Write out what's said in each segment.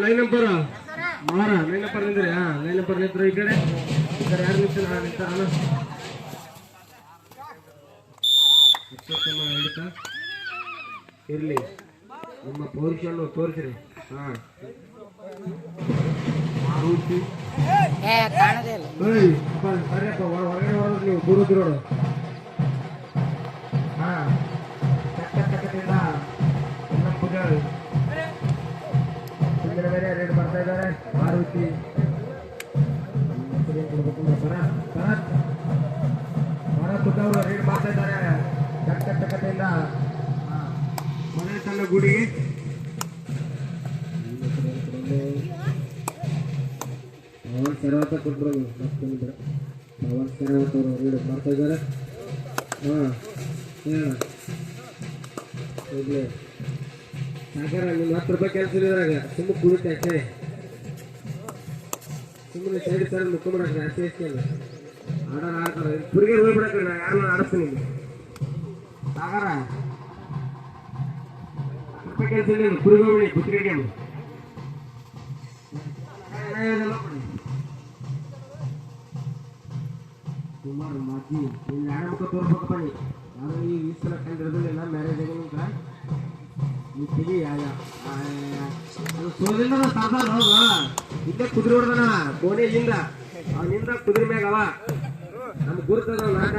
Line number ಮಾರ line number ನಿಂದ್ರಿ line number ನಿಂತ್ರು ಈ ಕಡೆ ಯಾರು ನಿಂತಾರ ಹಿಡಿತಾ ಇರ್ಲಿ ನಿಮ್ಮ ಪೌರುಷನ್ನು ತೋರಿಸ್ರಿ ಮಾರುತಿ ಸರಿಯಪ್ಪ ಹೊರಗಡೆ ಹೊರಡ್ರಿ ನೀವು ಗುರುದ್ರು ನೋಡು ಚಕ್ಕದಿಂದ ಎಲ್ಲ ಪೂಜಾರಿ ಬೇರೆ ರೇಟ್ ಬರ್ತಾ ಇದ್ದಾರೆ ಮಾರುತಿ ಭರತ್ ಅವರು ರೇಟ್ ಮಾಡ್ತಾ ಇದ್ದಾರೆ ಚಕ್ಕದಿಂದ ಮನೆ ತನ್ನ ಗುಡಿ ಪವನ್ ಶರಾವತ್ ಕೊಟ್ರು ಪವನ್ ಶರಾವತ್ ಅವರು ರೇಟ್ ಮಾಡ್ತಾ ಇದ್ದಾರೆ ಸಾಕಾರ ನಿಮ್ಗೆ 10 ರೂಪಾಯಿ ಕೆಲಸ ಇದ್ರಾಗ ಸುಮ್ಮನೆ ಕುಡಿತ ಅಷ್ಟೇ ಸುಮ್ಮನೆ ಸೈಡ್ ಸರ್ ಮುಕ್ಕೊಂಬಿಡಕ್ರಿ ಅಷ್ಟೇ ಅಷ್ಟೇ ಅಲ್ಲ ಆಡ್ತಾರೆ ಹುಡುಗಿರು ಹೋಗ್ಬಿಡಕ್ರಿ ನಾ ಯಾರನ್ನ ಆಡಿಸ್ತೀನಿ ಇಲ್ಲಿ ಸಾಕಾರ 10 ರೂಪಾಯಿ ಕೆಲಸ ಇಲ್ಲ ಕುರಿಗೆ ಹೋಗ್ಬಿಡಿ ಕುತ್ತಿಗೆ ಸುಮಾರು ಮಾತಿ ಇಲ್ಲಿ ಆಡಬೇಕು ತೋರ್ಬೇಕು ಬನ್ನಿ ಯಾರು ಈ ಸಲ ಕಂಡಿರೋದಿಲ್ಲ ಮ್ಯಾರೇಜ್ ಆಗಿಲ್ಲ ನೀವು ತೆಗಿ ಅದು ಸೋದಿಂದ ಸಾಧಾರಣ ಹೋಗ ಇಲ್ಲೇ ಕುದುರೆ ಹೊಡ್ದನ ಕೋಣೆಯಿಂದ ಅವನಿಂದ ಕುದುರೆ ಮ್ಯಾಗ ಅವ ನಮ್ಗೆ ಗುರುತದ ನಾಟ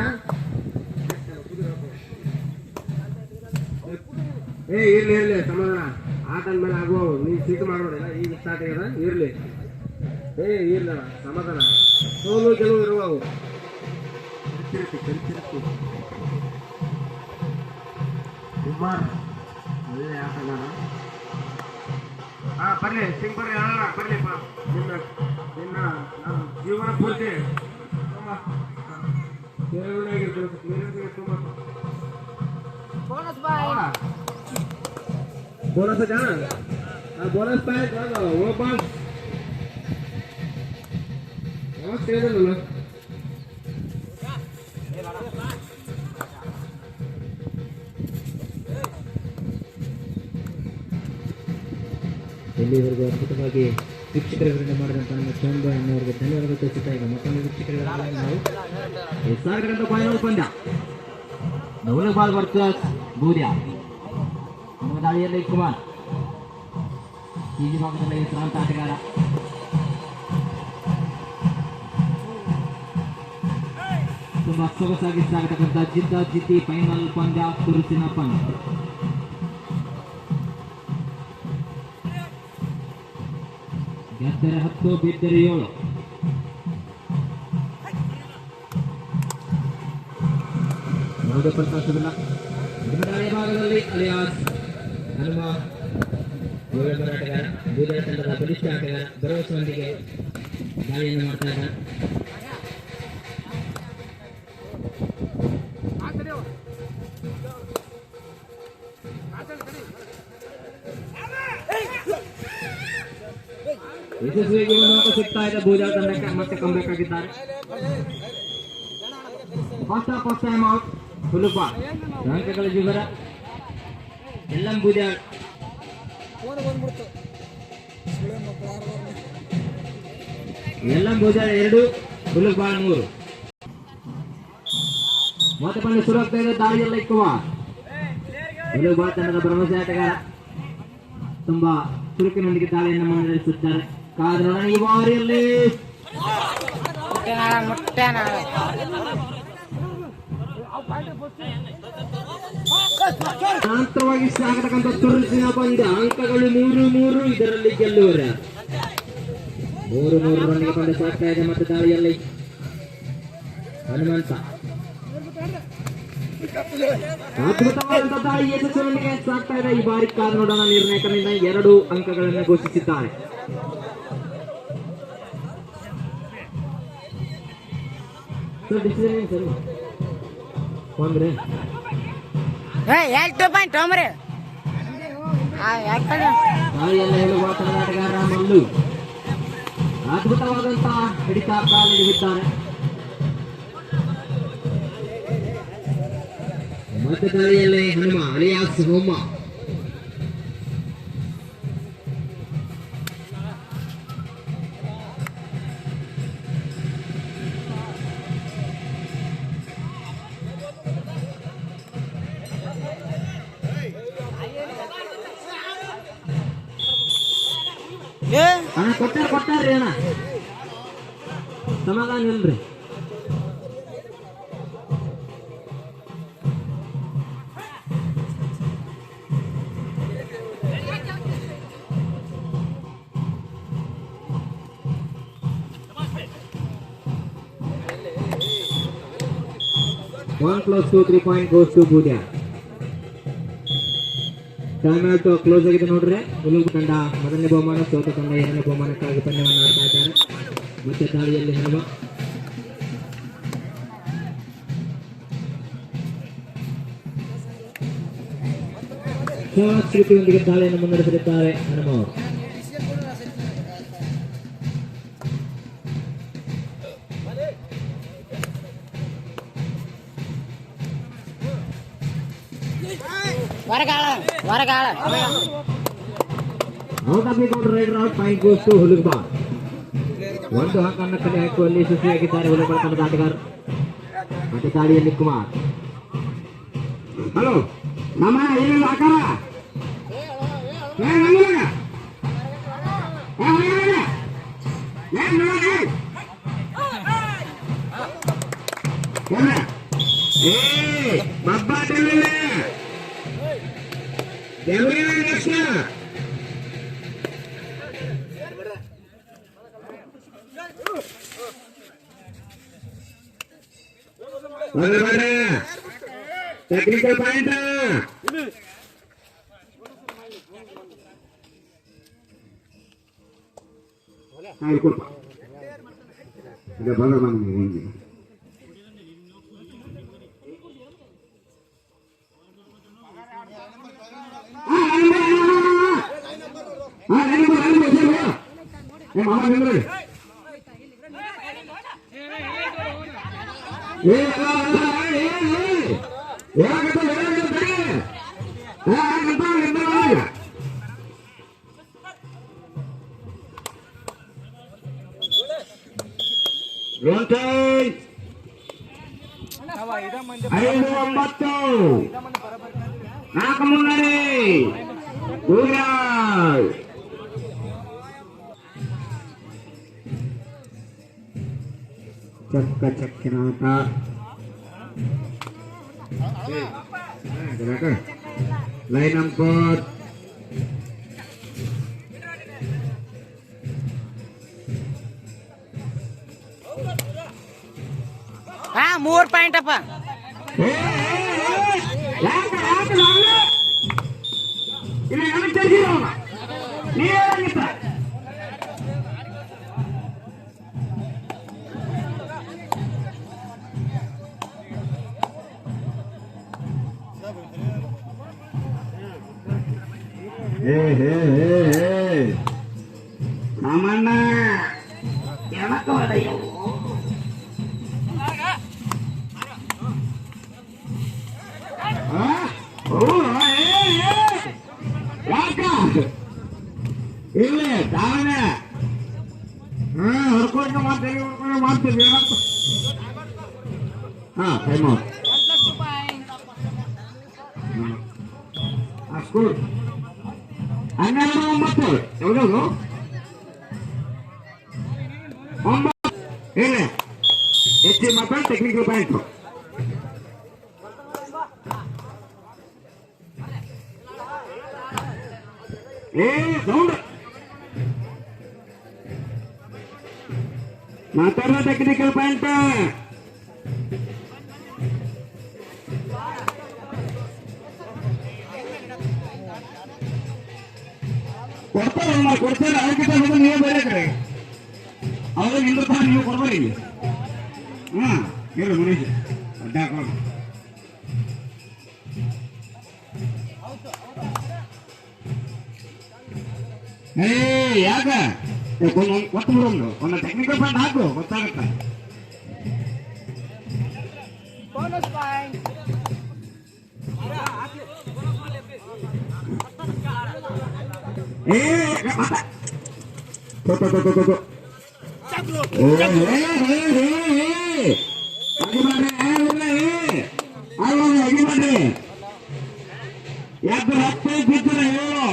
ಇರ್ಲಿ ಸಮಾಧಾನ ಆಟ ಅಂದ್ಮೇಲೆ ಆಗುವ ನೀವು ಸೀಟು ಮಾಡೋದಿಲ್ಲ ಈಗ ಸ್ಟಾರ್ಟ್ ಆಗ್ಯದ ಇರ್ಲಿ ಇಲ್ಲ ಸಮಾಧಾನ ಸೋಲು ಗೆಲುವು ಇರುವವು ಕಲಿಸಿರತ್ತೆ ಕುಮಾರ್ ಒಳ್ಳೆ ಆಟಗಾರ ಬರ್ಲಿ ಸಿಂಗ್ ಬರ್ರಿ ಅಣ್ಣ ಬರ್ಲಿ ನಿನ್ನ ಜೀವನ ಪೂರ್ತಿ ಬೋನಸ್ ಜಾಣ ಬೋನಸ್ ಪಾಯ್ ಓ ಬಾಸ್ ಯಾವತ್ತು ಹೇಳಿದಲ್ಲ ಇಲ್ಲಿವರೆಗೂ ಅದ್ಭುತವಾಗಿ ವೀಕ್ಷಕರ ವಿವರಣೆ ಮಾಡಿದಂಥ ನಮ್ಮ ಚಂದ ಅನ್ನೋರಿಗೆ ಧನ್ಯವಾದ ತಿಳಿಸುತ್ತಾ ಈಗ ಮತ್ತೊಂದು ವೀಕ್ಷಕರ ನಾವು ಎಸ್ಸಾಗಂತ ಫೈನಲ್ ಪಂದ್ಯ ನವಲಬಾಲ್ ವರ್ಸಸ್ ಬೂದ್ಯ ನಮ್ಮ ದಾಳಿಯಲ್ಲಿ ಕುಮಾರ್ ಈ ಭಾಗದಲ್ಲಿ ಹೆಸರಾಂತ ಆಟಗಾರ ತುಂಬಾ ಸೊಗಸಾಗಿ ಸಾಗತಕ್ಕಂಥ ಜಿದ್ದಿ ಫೈನಲ್ ಪಂದ್ಯ ತುರುಸಿನ ಪಂದ್ಯ ಗೆದ್ದರೆ 10 ಬಿದ್ದರೆ 7 ಯಾವುದೇ ಪ್ರಕಾಶವಿಲ್ಲ ದಾಳಿ ಭಾಗದಲ್ಲಿ ಅಲಿಯಾಸ್ ಹನುಮ ಆಟಗಾರ ಬೂದಿಯ ತಂಡದ ಬಲಿಷ್ಠ ಆಟಗಾರ ಭರವಸೆಯೊಂದಿಗೆ ದಾಳಿಯನ್ನು ಮಾಡ್ತಾ ಇದ್ದಾರೆ ಯಶಸ್ವಿಗೆ ಒಂದು ಸಿಗ್ತಾ ಇದೆ ಬೂದಿಯ ತಂಡಕ್ಕೆ ಮತ್ತೆ ಕಂಬೇಕಾಗಿದ್ದಾರೆ ಫಸ್ಟ್ ಟೈಮ್ ಔಟ್ ಸುಲಭ ಅಂಕಗಳ ವಿವರ ಎಲ್ಲಂ ಬೂದಿಯ ಎಲ್ಲಂ ಬೂದಿಯ 2 ಸುಲಭ 3 ಮತ್ತೆ ಪಂದ್ಯ ಶುರುವಾಗ್ತಾ ಇದೆ ದಾಳಿಯಲ್ಲಿ ಕುಮಾರ್ ಸುಲಭ ತಂಡದ ಭರವಸೆ ಆಟಗಾರ ತುಂಬಾ ಚುರುಕಿನೊಂದಿಗೆ ದಾಳಿಯನ್ನು ಮುಂದುವರಿಸುತ್ತಾರೆ ಕಾದ್ರ ಈ ಬಾರಿಯಲ್ಲಿ ಶಾಂತವಾಗಿ ಸಾಗತಕ್ಕಂಥ ತುರುಸಿನ ಪಂದ್ಯ ಅಂಕಗಳು 3-3 ಇದರಲ್ಲಿ ಗೆಲ್ಲುವರ 3-3 ರನ್ನಿಗೆ ಪಂದ್ಯ ಸಾಗ್ತಾ ಇದೆ ಮತ್ತೆ ದಾಳಿಯಲ್ಲಿ ಹನುಮಂತ ಅದ್ಭುತವಾದಂತಹ ದಾಳಿ ಯಶಸ್ವಿಗೆ ಸಾಗ್ತಾ ಇದೆ ಈ ಬಾರಿ ಕಾರ್ನೋಡನ ನಿರ್ಣಾಯಕರಿಂದ 2 ಅಂಕಗಳನ್ನು ಘೋಷಿಸಿದ್ದಾರೆ ಆಟಗಾರ ಮಲ್ಲು ಅದ್ಭುತವಾದಂತಹ ಹಿಡಿತ ಕಾಲಿಡಿದ್ದಾರೆ ಮತ್ತೆ ದಾಳಿಯಲ್ಲಿ ಹನುಮ ಅಲಿಯಾಸ್ ಹೋಮ ಅಣ್ಣ ಕೊಟ್ಟಾರ್ರಿ ಅಣ್ಣ ಸಮಾಧಾನ ಇಲ್ರಿ. One plus 2 3 point goes to Budya. Time out close ಆಗಿದೆ ನೋಡ್ರಿ. ಉಲುಗು ತಂಡ ಮೊದಲನೇ ಬಹುಮಾನ, ಸೋತ ತಂಡ ಎರಡನೇ ಬಹುಮಾನಕ್ಕಾಗಿ ಪಂದ್ಯವನ್ನು ಆಡ್ತಾ ಇದ್ದಾರೆ. ಮತ್ತೆ ದಾಳಿಯಲ್ಲಿ ಹನುಮ. ಶ್ರೀತಿಯೊಂದಿಗೆ ದಾಳಿಯನ್ನು ಮುನ್ನಡೆಸಿರುತ್ತಾರೆ ಹನುಮ ಅವರು. Raider out, point goes to ಹುಲುಗ್ಬಾಲ್. ಒಂದು ಅಂಕನ್ನು ಕಲೆ ಹಾಕುವಲ್ಲಿ ಯಶಸ್ವಿಯಾಗಿದ್ದಾರೆ ಹುಲುಗ್ಬಾಲ್ ತಂಡದ ಆಟಗಾರರು. ಮತ್ತೆ ದಾಳಿಯಲ್ಲಿ ಕುಮಾರ್. ಹಲೋ ನಮ್ಮ ಏನಿಲ್ಲ ಆಕಾರ ಟೆಕ್ನಿಕಲ್ ಪಾಯಿಂಟ್. ಐದು 9 4 ಮುನ್ನಡೆ. ಚಕ್ಕಿನ ಆಟ. ಲೈನ್ ನಂಬರ್ 3 ಪಾಯಿಂಟ್ ಅಪ್ಪ. ಸಾಮಾನ್ಯ ಎಣಕ ಹೊಡೆಯೋ ಇಲ್ಲಿ ತಾವನೆ ಹೊರ್ಕೊಂಡು ಮಾಡ್ತೀವಿ. Time out. ಸ್ಕೂಲ್ 12-9 ಯಾವ್ದು 9 ಹೇಳಿ ಹೆಚ್ಚು ಮಾತ್ರ ಟೆಕ್ನಿಕಲ್ ಪಾಯಿಂಟ್. ಸೌಂಡ್ ಮಾತಾಡೋ ಟೆಕ್ನಿಕಲ್ ಪಾಯಿಂಟ್. ಕೊಡ್ತಾರೆ ಅದಕ್ಕಿಂತ ಮೊದಲು ನೀವು ಬೇರೆ ಕಡೆ ಅವಾಗ ನಿಂದ ನೀವು ಕೊಡ್ಬೇಡಿ. ಹೇಳು ಮನೀಶ್ ಅಡ್ಡ ಹಾಕೋಣ. ಯಾಕ ಕೊಟ್ಟು ಬಿಡೋದು ಒಂದು ಟೆಕ್ನಿಕಲ್ ಪಾಯಿಂಟ್ ಹಾಕು ಗೊತ್ತಾಗತ್ತ. ಯಾಕೆ 10 ಬಿದ್ದರೆ ಹೇಳು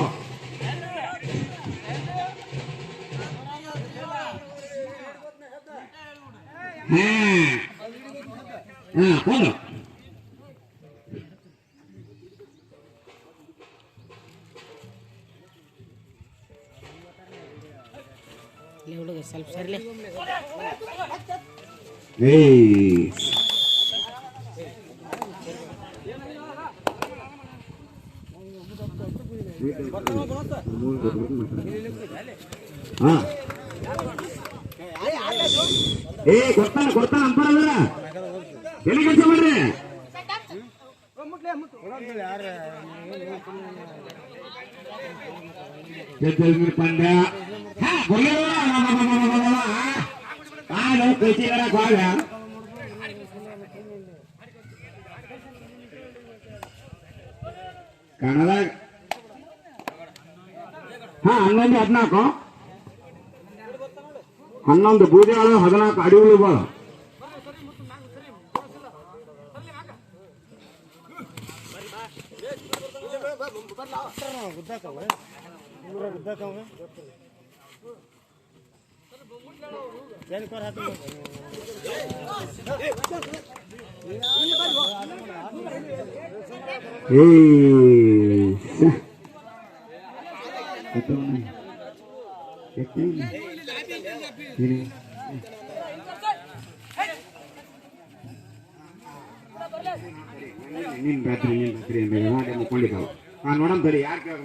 ಹೋದು ಹುಡುಗ ಸ್ವಲ್ಪ ಸರ್ಲಿ ಕೊಡ್ತಾನ ಅಂತಾರಲ್ಲ ಎಲ್ಲಿ ಕೆಲಸ ಮಾಡ್ರಿ ಪಂದ್ಯ ಕನ್ನಡ 11-14 11 ಬೂದಿಯಾಳು 14 ಅಡಿಗಳು ಬಾಳ ನೀನ್ ರಾತ್ರಿ ಮುಕ್ಕೊಂಡಿದ್ದಾವ ನೋಡಮ್ ಸರಿ ಯಾರು ಕೇಳ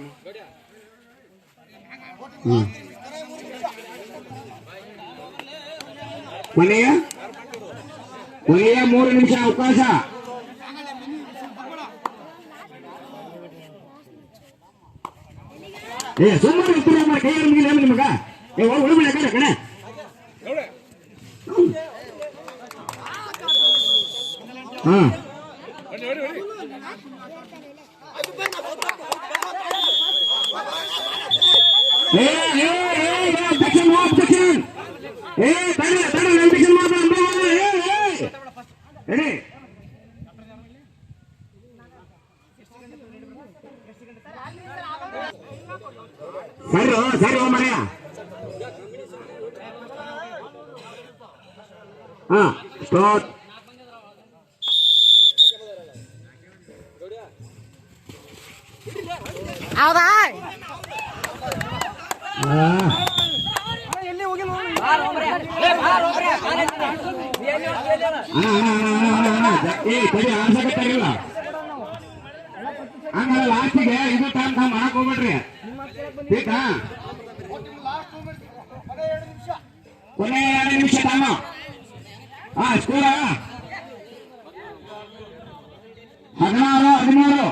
ಕೊನೆಯ 3 ನಿಮಿಷ ಅವಕಾಶ ಸುಮ್ಮನೆ ಕೈ ಮುಗಿಲ್ಲ ನಿಮಗ ಒಳಬಿಡ ಕಣೆ ಹಾ ಸರಿ ಮರೆಯ ಹಾ ಸ್ಟಾರ್ಟ್ ಹೌದಾ ಆಸಕ್ತಿಲ್ಲ ಹಂಗಲ್ಲ ಲಾಸ್ಟಿಗೆ ಇದು ಟೈಮ್ ನಾವು ಮಾಡಕ್ ಹೋಗ್ಬೇಡ್ರಿ ಬೇಕಾ ಕೊನೆ 2 ನಿಮಿಷ ಟೈಮ್ ಸ್ಕೂಲ 16-13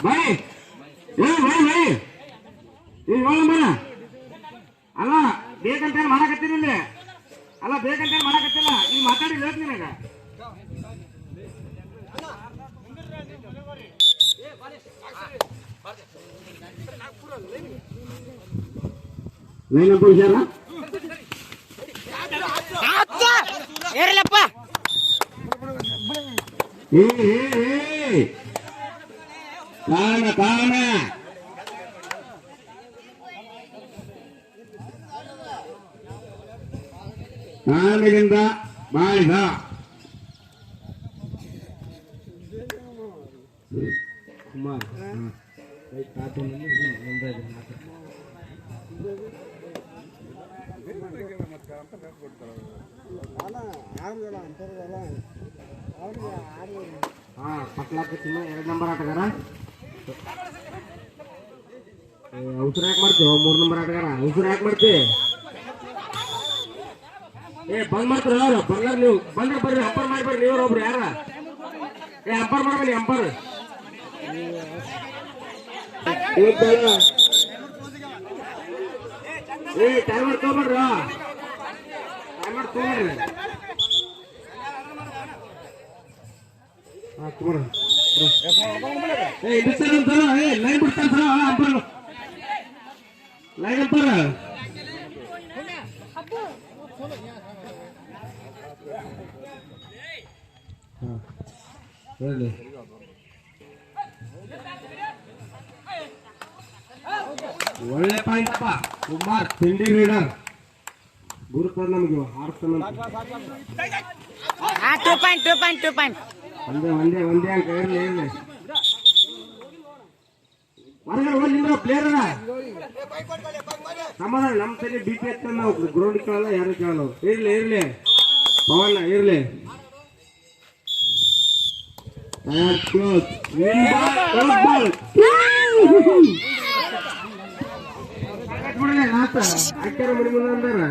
ಬೈ ಅಲ್ಲ ಬೇಕಂತ ಮಾಡಕತ್ತೀನಿಲ್ಲ ಅಲ್ಲ ಬೇಕಂತ ಮಾಡಕತ್ತಿಲ್ಲ ನೀವ್ ಮಾತಾಡಿ ಹೇಳ್ತೀನಿ ನಿನಗ ಲೈನ್ ಹುಷಾರ ಏರಿಲ್ಲಪ್ಪ ಕಾಣ ಕಾರಣದಿಂದ ಬಾಳಿದ ಕುಮಾರ್ ಪಟ್ಲಾಕ 2 ನಂಬರ್ ಆಟಗಾರ ಅವಸರ ಯಾಕೆ ಮಾಡ್ತೀವಿ 3 ನಂಬರ್ ಆಟಗಾರ ಅವಸರ ಯಾಕೆ ಮಾಡ್ತಿ ಬಂದ್ ಮಾಡ್ತಾರ ಅವ್ರು ಬಂಗಾರ ನೀವು ಬಂದ್ರೆ ಬರ್ರಿ ಅಂಪರ್ ಮಾಡಿ ಬರ್ರಿ ನೀವ್ರ ಒಬ್ರು ಯಾರ ಅಂಪರ್ ಮಾಡ್ಬೇಡಿ ಅಂಪರ್ ಟೈಮರ್ ತಗೊಂಡ್ರಿ ಟೈಮರ್ ತಗೊಂಡ್ರಿ ಲೈನ್ ಬಿಡ್ತಾರ ಅಂಪರ್ ಲೈನ್ ಅಂಪರ್ ಹೇಳಿ ಒಳ್ಳೆ ಪಾಯಿಂಟ್ ಅಪ್ಪ ಕುಮಾರ್ ತಿಂಡಿ ಲೀಡರ್ ಗುರುತ ನಮ್ಗೆ ಹಾಡ್ತಾನ ಹಾ 2 ಪಾಯಿಂಟ್ ಒಂದೇ ಅಂಕ ಇರ್ಲಿ ಹೊರಗಡೆ ಹೋಗಿಲ್ಲ ಪ್ಲೇಯರ್ ಸಮಾಧಾನ ನಮ್ಮ ಸರಿ ಬಿ ಪಿ ಎತ್ತ ನಾವು ಗ್ರೌಂಡ್ ಕೇಳಲ್ಲ ಯಾರು ಕೇಳಲ್ಲ ಇರ್ಲಿ ಪವನ್ ಇರ್ಲಿ ಹಾಕ್ಯಾರ ಮಡಿ ಮುಂದೆ ಅಂದಾರ